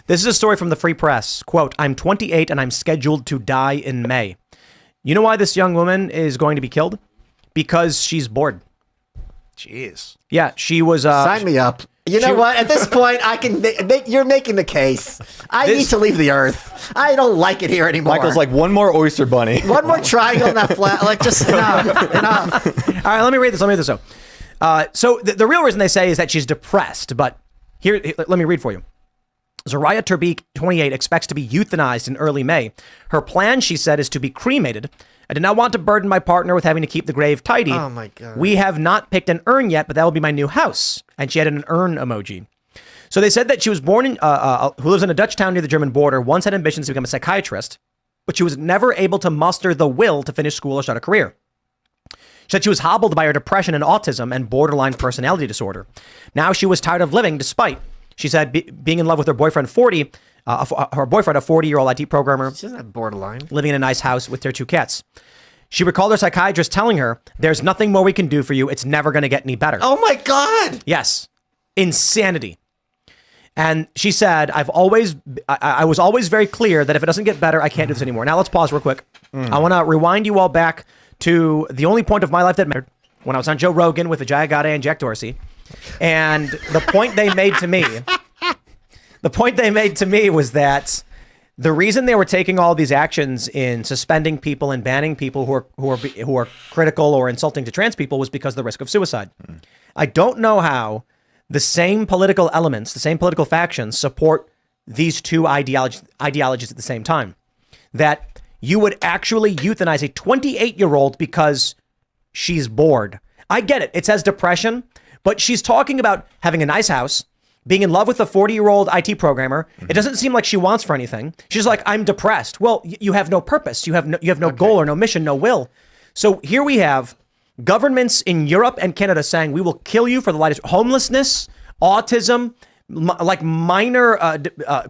This is a story from the Free Press. Quote, I'm 28 and I'm scheduled to die in May. You know why this young woman is going to be killed? Because she's bored. Jeez. Yeah, she was... Sign me up. You know what? At this point, I can. You're making the case. I need to leave the Earth. I don't like it here anymore. Michael's like, one more oyster bunny. One more triangle in that flat. Like, just enough. All right, let me read this. So the real reason they say is that she's depressed. But here, let me read for you. Zoraya Beek, 28, expects to be euthanized in early May. Her plan, she said, is to be cremated. I did not want to burden my partner with having to keep the grave tidy. Oh, my God. We have not picked an urn yet, but that will be my new house. And she had an urn emoji. So they said that she was born in, who lives in a Dutch town near the German border, once had ambitions to become a psychiatrist, but she was never able to muster the will to finish school or start a career. She said she was hobbled by her depression and autism and borderline personality disorder. Now she was tired of living despite, she said, being in love with her boyfriend, her boyfriend, a 40-year-old IT programmer. She doesn't have borderline. Living in a nice house with their 2 cats. She recalled her psychiatrist telling her, there's nothing more we can do for you. It's never going to get any better. Oh, my God. Yes. Insanity. And she said, I was always very clear that if it doesn't get better, I can't do this anymore. Now let's pause real quick. I want to rewind you all back to the only point of my life that mattered, when I was on Joe Rogan with Vijay Gadde and Jack Dorsey. And the point they made to me, was that the reason they were taking all these actions in suspending people and banning people who are critical or insulting to trans people was because of the risk of suicide. I don't know how the same political elements, the same political factions support these two ideologies at the same time. That you would actually euthanize a 28-year-old because she's bored. I get it. It says depression, but she's talking about having a nice house, being in love with a 40-year-old IT programmer. It doesn't seem like she wants for anything. She's like, I'm depressed. Well, you have no purpose. You have no goal or no mission, no will. So here we have governments in Europe and Canada saying we will kill you for the lightest homelessness, autism, like minor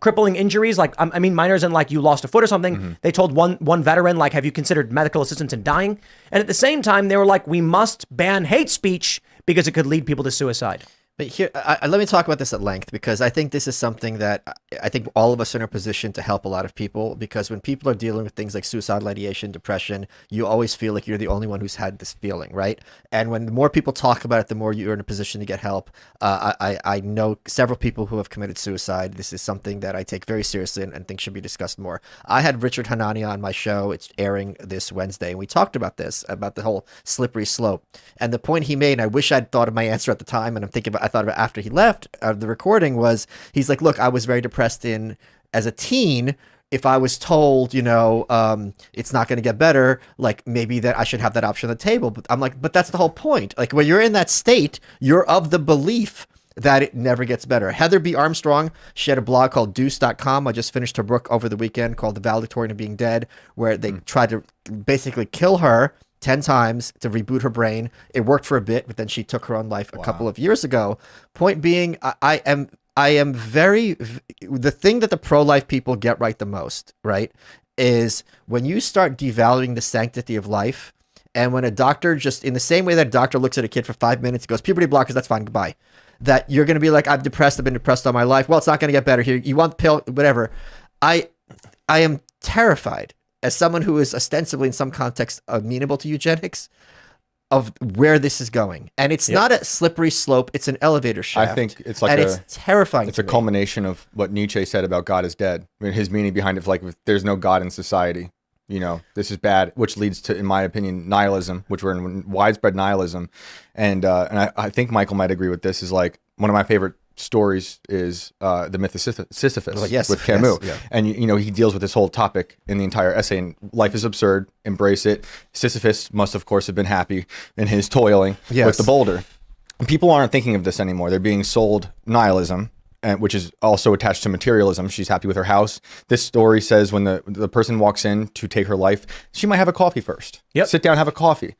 crippling injuries. Like, I mean, minors in like you lost a foot or something. They told one veteran, like, have you considered medical assistance in dying? And at the same time, they were like, we must ban hate speech because it could lead people to suicide. But here, let me talk about this at length, because I think this is something that I think all of us are in a position to help a lot of people, because when people are dealing with things like suicidal ideation, depression, you always feel like you're the only one who's had this feeling, right? And when the more people talk about it, the more you're in a position to get help. I know several people who have committed suicide. This is something that I take very seriously and think should be discussed more. I had Richard Hanania on my show. It's airing this Wednesday, and we talked about this, about the whole slippery slope. And the point he made, and I wish I'd thought of my answer at the time, and I thought about after he left the recording, was he's like, look, I was very depressed as a teen. If I was told, it's not going to get better, like maybe that I should have that option on the table. But I'm like, but that's the whole point. Like when you're in that state, you're of the belief that it never gets better. Heather B. Armstrong, she had a blog called Deuce.com. I just finished her book over the weekend called The Valedictorian of Being Dead, where they tried to basically kill her 10 times to reboot her brain. It worked for a bit, but then she took her own life a couple of years ago. Point being, I am the thing that the pro-life people get right the most, right, is when you start devaluing the sanctity of life, and when a doctor, just in the same way that a doctor looks at a kid for 5 minutes, he goes, puberty blockers, that's fine, goodbye. That you're going to be like, I'm depressed, I've been depressed all my life. Well, it's not going to get better here. You want the pill, whatever. I am terrified, as someone who is ostensibly in some context amenable to eugenics, of where this is going. And it's not a slippery slope, it's an elevator shaft. I think it's like it's terrifying. It's a culmination of what Nietzsche said about God is dead. I mean, his meaning behind it is like, if there's no God in society, this is bad, which leads to, in my opinion, nihilism, which we're in widespread nihilism. And I think Michael might agree with this, is like one of my favorite stories is the myth of Sisyphus with Camus. Yes, yeah. And he deals with this whole topic in the entire essay, and life is absurd, embrace it. Sisyphus must of course have been happy in his toiling with the boulder. And people aren't thinking of this anymore. They're being sold nihilism, which is also attached to materialism. She's happy with her house. This story says when the person walks in to take her life, she might have a coffee first. Sit down, have a coffee.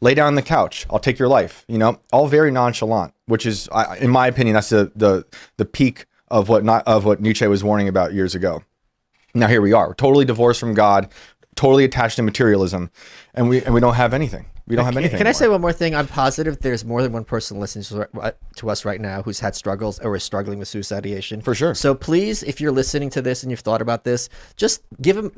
Lay down on the couch. I'll take your life. All very nonchalant, which is, in my opinion, that's the peak of what Nietzsche was warning about years ago. Now here we are, totally divorced from God, totally attached to materialism, and we don't have anything. We don't have anything. Can I say anymore. one more thing? I'm positive there's more than one person listening to us right now who's had struggles or is struggling with suicide ideation. For sure. So please, if you're listening to this and you've thought about this, just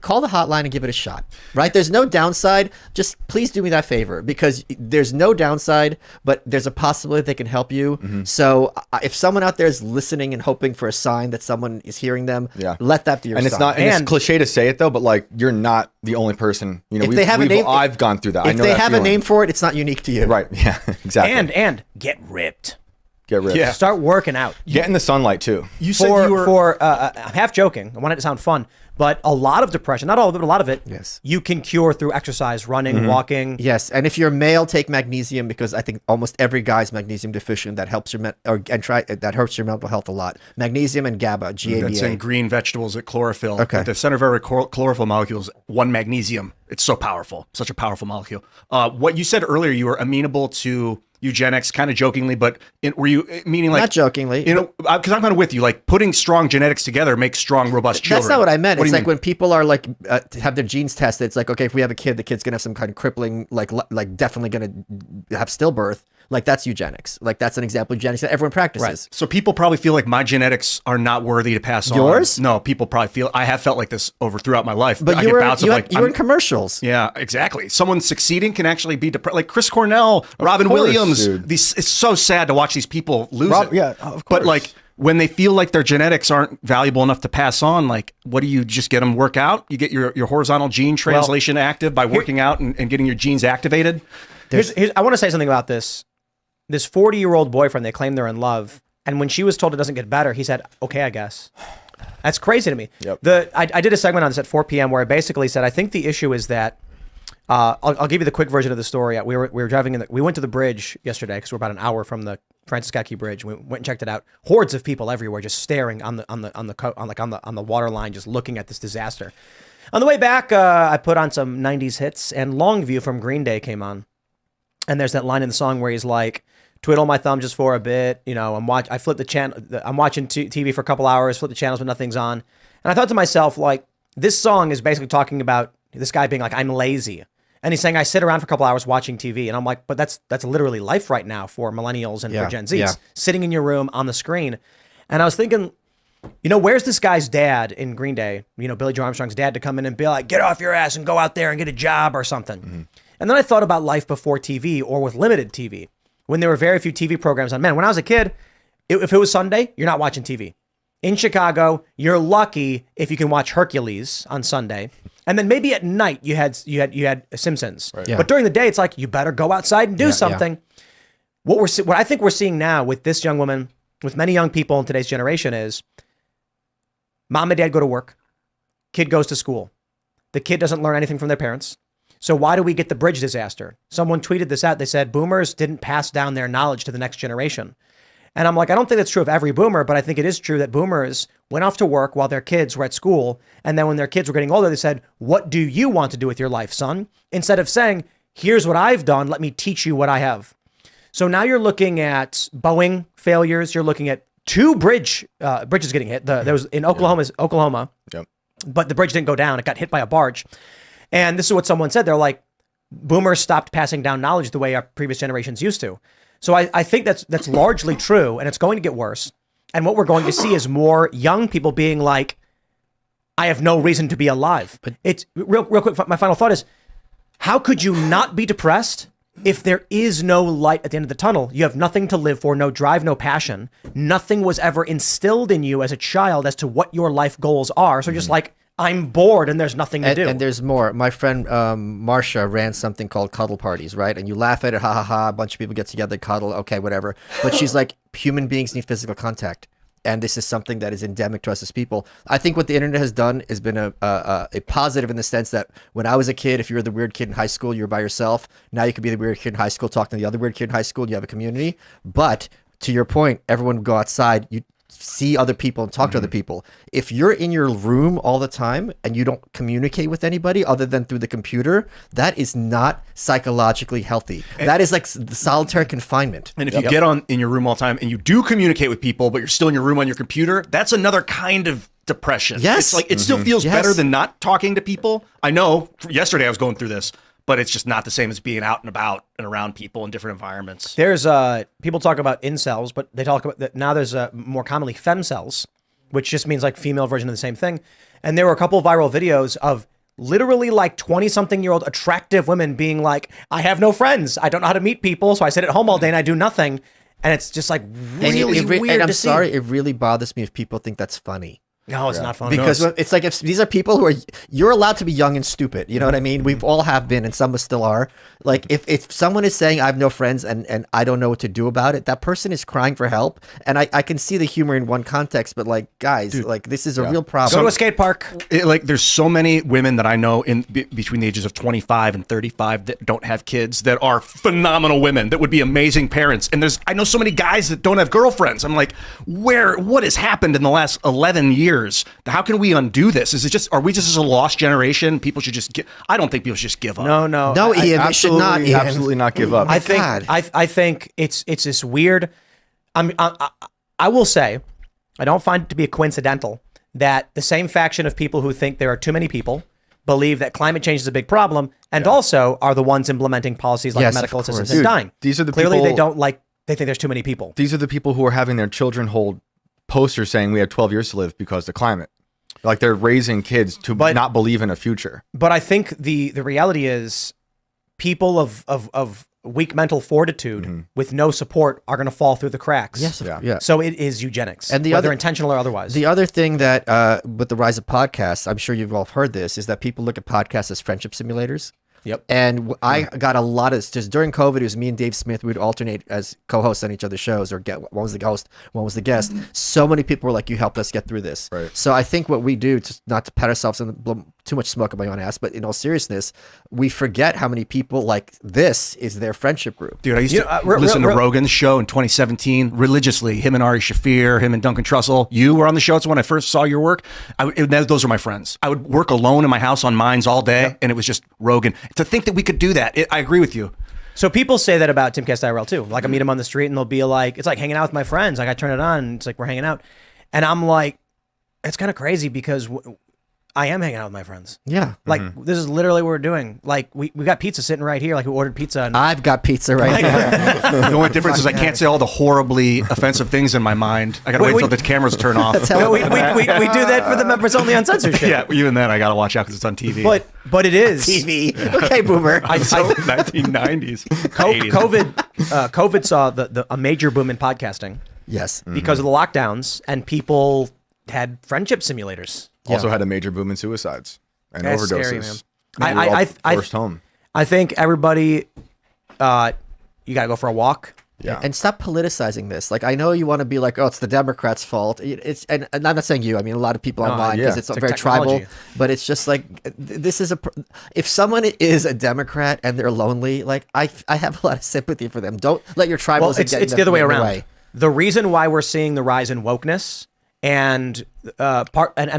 call the hotline and give it a shot. Right? There's no downside. Just please do me that favor, because there's no downside, but there's a possibility they can help you. So if someone out there is listening and hoping for a sign that someone is hearing them, let that be your And sign. it's not, and it's cliche to say it though, but like you're not the only person. You know, If they have a name, I've gone through that. I If know they that have a feeling. name for it, it's not unique to you. Right. Yeah. Exactly. And get ripped. Get rid. Yeah. Start working out. Get in the sunlight too. You said you were I'm half joking. I want it to sound fun, but a lot of depression, not all of it, but a lot of it, Yes. you can cure through exercise, running, walking. Yes, and if you're male, take magnesium, because I think almost every guy's magnesium deficient. That helps that hurts your mental health a lot. Magnesium and GABA, That's in GABA. green vegetables at chlorophyll. Okay. The center of every chlorophyll molecule is one magnesium. It's so powerful, such a powerful molecule. What you said earlier, you were amenable to eugenics, kind of jokingly, but were you meaning like Not jokingly. You know, because I'm kind of with you. Like putting strong genetics together makes strong, robust children. That's not what I meant. What do It's you like mean? when people are like have their genes tested. It's like, okay, if we have a kid, the kid's gonna have some kind of crippling, like definitely gonna have stillbirth. Like that's eugenics. Like that's an example of eugenics that everyone practices. So people probably feel like my genetics are not worthy to pass on. Yours? No, people probably feel. I have felt like this throughout my life. But I you get were bouts of like you were I'm- in commercials. Yeah, exactly. Someone succeeding can actually be depressed. Like Chris Cornell, Robin course, Williams. dude. It's so sad to watch these people lose it. Yeah, of But course. like when they feel like their genetics aren't valuable enough to pass on, like what do you just get them work out? You get your horizontal gene translation active by working out and getting your genes activated. Here's, I want to say something about this. This 40-year-old boyfriend, they claim they're in love. And when she was told it doesn't get better, he said, okay, I guess. That's crazy to me. Yep. I did a segment on this at 4 p.m. where I basically said, I think the issue is that, I'll give you the quick version of the story. We were driving we went to the bridge yesterday because we're about an hour from the Francis Scott Key Bridge. We went and checked it out. Hordes of people everywhere just staring on the water line, just looking at this disaster. On the way back, I put on some 90s hits, and Longview from Green Day came on. And there's that line in the song where he's like, twiddle my thumb just for a bit. You know, I flip the channel. I'm watching TV for a couple hours, flip the channels when nothing's on. And I thought to myself, like, this song is basically talking about this guy being like, I'm lazy. And he's saying, I sit around for a couple hours watching TV. And I'm like, but that's literally life right now for millennials and for Gen Zs, sitting in your room on the screen. And I was thinking, you know, where's this guy's dad in Green Day, you know, Billy Joe Armstrong's dad, to come in and be like, get off your ass and go out there and get a job or something. Mm-hmm. And then I thought about life before TV or with limited TV, when there were very few TV programs on. Man, when I was a kid, if it was Sunday, you're not watching TV. In Chicago, you're lucky if you can watch Hercules on Sunday. And then maybe at night you had Simpsons. Right. Yeah. But during the day, it's like, you better go outside and do something. Yeah. What I think we're seeing now with this young woman, with many young people in today's generation, is mom and dad go to work, kid goes to school. The kid doesn't learn anything from their parents. So why do we get the bridge disaster? Someone tweeted this out. They said boomers didn't pass down their knowledge to the next generation. And I'm like, I don't think that's true of every boomer, but I think it is true that boomers went off to work while their kids were at school. And then when their kids were getting older, they said, what do you want to do with your life, son? Instead of saying, here's what I've done. Let me teach you what I have. So now you're looking at Boeing failures. You're looking at two bridges getting hit. There was in Oklahoma, Yep. But the bridge didn't go down. It got hit by a barge. And this is what someone said. They're like, boomers stopped passing down knowledge the way our previous generations used to. So I think that's largely true, and it's going to get worse. And what we're going to see is more young people being like, I have no reason to be alive. But it's real quick. My final thought is, how could you not be depressed if there is no light at the end of the tunnel? You have nothing to live for, no drive, no passion. Nothing was ever instilled in you as a child as to what your life goals are. So just like, I'm bored and there's nothing to do. And there's more. My friend Marsha ran something called cuddle parties, right? And you laugh at it, ha ha ha. A bunch of people get together, cuddle, okay, whatever. But she's like, human beings need physical contact. And this is something that is endemic to us as people. I think what the internet has done has been a positive in the sense that when I was a kid, if you were the weird kid in high school, you were by yourself. Now you could be the weird kid in high school, talk to the other weird kid in high school, you have a community. But to your point, everyone would go outside, you see other people and talk to other people. If you're in your room all the time and you don't communicate with anybody other than through the computer, that is not psychologically healthy. That is like solitary confinement. And if you get in your room all the time and you do communicate with people, but you're still in your room on your computer, that's another kind of depression. Yes. It's like, it still feels better than not talking to people. I know yesterday I was going through this, but it's just not the same as being out and about and around people in different environments. There's people talk about incels, but they talk about that now. There's more commonly femcells, which just means like female version of the same thing. And there were a couple of viral videos of literally like 20-something-year-old attractive women being like, I have no friends. I don't know how to meet people, so I sit at home all day and I do nothing. And it's just like really weird and I'm to see. sorry, it really bothers me if people think that's funny. No, it's not funny. Because it's like if these are people who are, you're allowed to be young and stupid. You know what I mean? We've all have been, and some of us still are. Like if someone is saying I have no friends and I don't know what to do about it, that person is crying for help. And I can see the humor in one context, but like guys, like this is a real problem. Go to a skate park. Like there's so many women that I know in between the ages of 25 and 35 that don't have kids that are phenomenal women that would be amazing parents. And I know so many guys that don't have girlfriends. I'm like, what has happened in the last 11 years? How can we undo this? Are we just a lost generation? People should just I don't think people should just give up. No, Ian, they should not. Ian. Absolutely not give up. I think it's this weird. I will say, I don't find it to be a coincidental that the same faction of people who think there are too many people believe that climate change is a big problem, and also are the ones implementing policies like medical assistance in dying. These are the clearly people, they think there's too many people. These are the people who are having their children hold posters saying we have 12 years to live because of the climate. Like they're raising kids to not believe in a future. But I think the reality is people of weak mental fortitude with no support are going to fall through the cracks. Yes, yeah. So it is eugenics, and whether intentional or otherwise. The other thing that with the rise of podcasts, I'm sure you've all heard this, is that people look at podcasts as friendship simulators. Yep. And I got a lot of just during COVID. It was me and Dave Smith. We would alternate as co-hosts on each other's shows, or one was the host, one was the guest. So many people were like, "You helped us get through this." Right. So I think what we do, not to pat ourselves and blow too much smoke up my own ass, but in all seriousness, we forget how many people like this is their friendship group. Dude, I used to listen to Rogan's show in 2017 religiously. Him and Ari Shaffir, him and Duncan Trussell. You were on the show. It's when I first saw your work. Those are my friends. I would work alone in my house on Mines all day, and it was just Rogan. To think that we could do that, I agree with you. So people say that about Timcast IRL too. Like I meet them on the street, and they'll be like, "It's like hanging out with my friends." Like I turn it on, and it's like we're hanging out, and I'm like, it's kind of crazy because I am hanging out with my friends. Yeah. Like this is literally what we're doing. Like we got pizza sitting right here. Like we ordered pizza. And I've got pizza right here. The only difference is I can't say all the horribly offensive things in my mind. I gotta wait till the cameras turn off. we do that for the members only on censorship. Yeah, even then I gotta watch out because it's on TV. But it is TV. Okay, boomer. 1990s. COVID saw a major boom in podcasting. Yes. Because of the lockdowns, and people had friendip simulators. Also had a major boom in suicides and That's overdoses. scary, man. I forced home. I think everybody, you gotta go for a walk. Yeah. And stop politicizing this. Like I know you want to be like, oh, it's the Democrats' fault. And I'm not saying you. I mean, a lot of people online because it's very tribal. But it's just like this is if someone is a Democrat and they're lonely, like I have a lot of sympathy for them. Don't let your tribalism Well, get it's the other way around. Way. The reason why we're seeing the rise in wokeness and a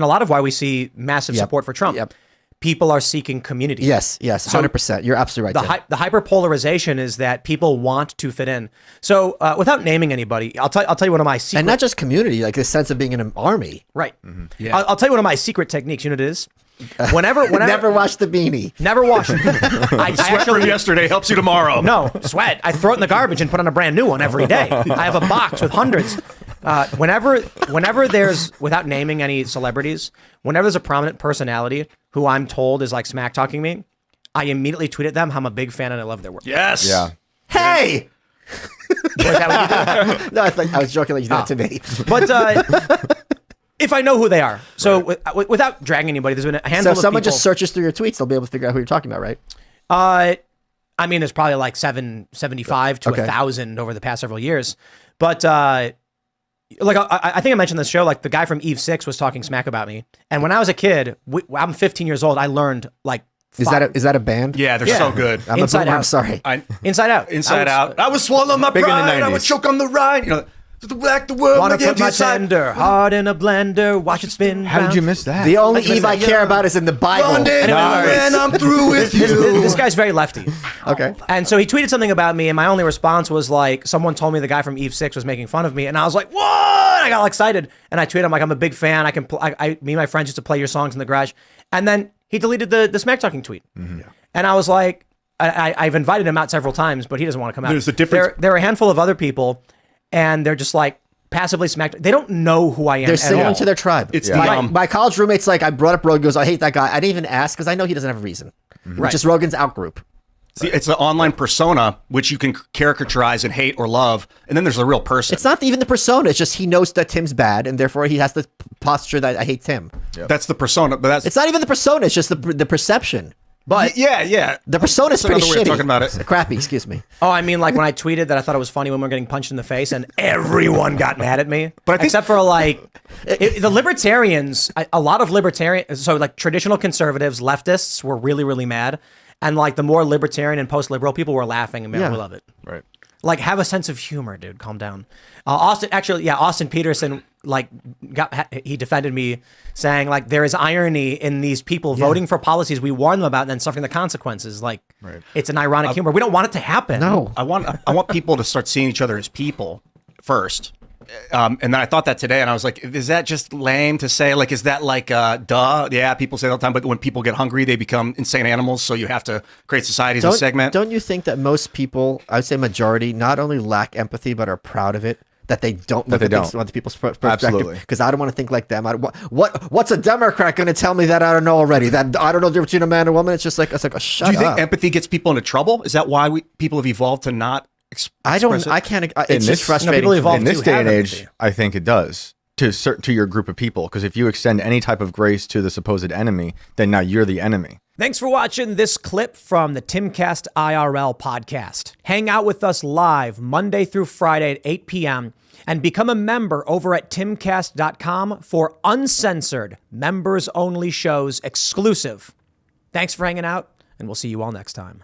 lot of why we see massive support for Trump. People are seeking community. Yes, 100%. You're absolutely right. The hyperpolarization is that people want to fit in. So without naming anybody, I'll tell you one of my secret... And not just community, like this sense of being in an army. Right. Yeah. I'll tell you one of my secret techniques. You know what it is? Whenever never wash the beanie. Never wash it. I actually yesterday helps you tomorrow. No, sweat. I throw it in the garbage and put on a brand new one every day. I have a box with hundreds. Whenever there's, without naming any celebrities, whenever there's a prominent personality who I'm told is like smack talking me, I immediately tweet at them how I'm a big fan and I love their work. Yes. Yeah. Hey. Was that what you did? No, I was joking like you did it to me. But if I know who they are, so without dragging anybody, there's been a handful of people. So if someone just searches through your tweets, they'll be able to figure out who you're talking about, right? I mean, there's probably like 775 to 1,000 over the past several years. But like I think I mentioned this show, like the guy from Eve 6 was talking smack about me. And when I was a kid, I'm 15 years old, I learned like... Is that a band? Yeah, they're so good. Inside Out. I'm sorry. Inside Out. Inside Out. I would swallow my pride. I would choke on the ride. You know, to black the world. Wanna put my tender heart in a blender, watch it spin. How did you miss that? The only Eve I care about is in the Bible. And I'm through with you. This guy's very lefty. Okay. And so he tweeted something about me, and my only response was like, someone told me the guy from Eve 6 was making fun of me, and I was like, what? I got all excited, and I tweeted him like, I'm a big fan. Me and my friends used to play your songs in the garage, and then he deleted the smack talking tweet, and I was like, I've invited him out several times, but he doesn't want to come out. There's a difference. There are a handful of other people, and they're just like passively smacked. They don't know who I am. They're at singing all. to their tribe. It's my college roommate's like, I brought up Rogan, goes, I hate that guy. I didn't even ask because I know he doesn't have a reason. Which is Rogan's out group. See, it's an online persona which you can caricaturize and hate or love, and then there's the real person. It's not even the persona. It's just he knows that Tim's bad, and therefore he has the posture that I hate Tim. That's the persona, but that's It's not even the persona. It's just the perception. But yeah. the persona is That's pretty another way shitty. of talking about it. Crappy, excuse me. Oh, I mean, like when I tweeted that I thought it was funny when we were getting punched in the face, and everyone got mad at me. But I think- except for like the libertarians, a lot of libertarians, so like traditional conservatives, leftists were really, really mad, and like the more libertarian and post-liberal people were laughing and man, we love it. Right. Like, have a sense of humor, dude. Calm down. Austin Peterson, like, he defended me, saying like there is irony in these people voting for policies we warn them about and then suffering the consequences. Like, it's an ironic humor. We don't want it to happen. No. I want people to start seeing each other as people first. And then I thought that today, and I was like, is that just lame to say? Like, is that like, duh? Yeah, people say it all the time, but when people get hungry, they become insane animals, so you have to create societies and segment. Don't you think that most people, I would say majority, not only lack empathy, but are proud of it? That they don't look at things from other people's perspective. Absolutely. Because I don't want to think like them. What's a Democrat going to tell me that I don't know already? That I don't know the difference between a man and a woman? It's like, oh, shut up. Do you think empathy gets people into trouble? Is that why people have evolved to not express it? I can't. It's just frustrating. people evolve In this to day have and age, empathy. I think it does to your group of people. Because if you extend any type of grace to the supposed enemy, then now you're the enemy. Thanks for watching this clip from the Timcast IRL podcast. Hang out with us live Monday through Friday at 8 p.m. and become a member over at timcast.com for uncensored, members-only shows exclusive. Thanks for hanging out, and we'll see you all next time.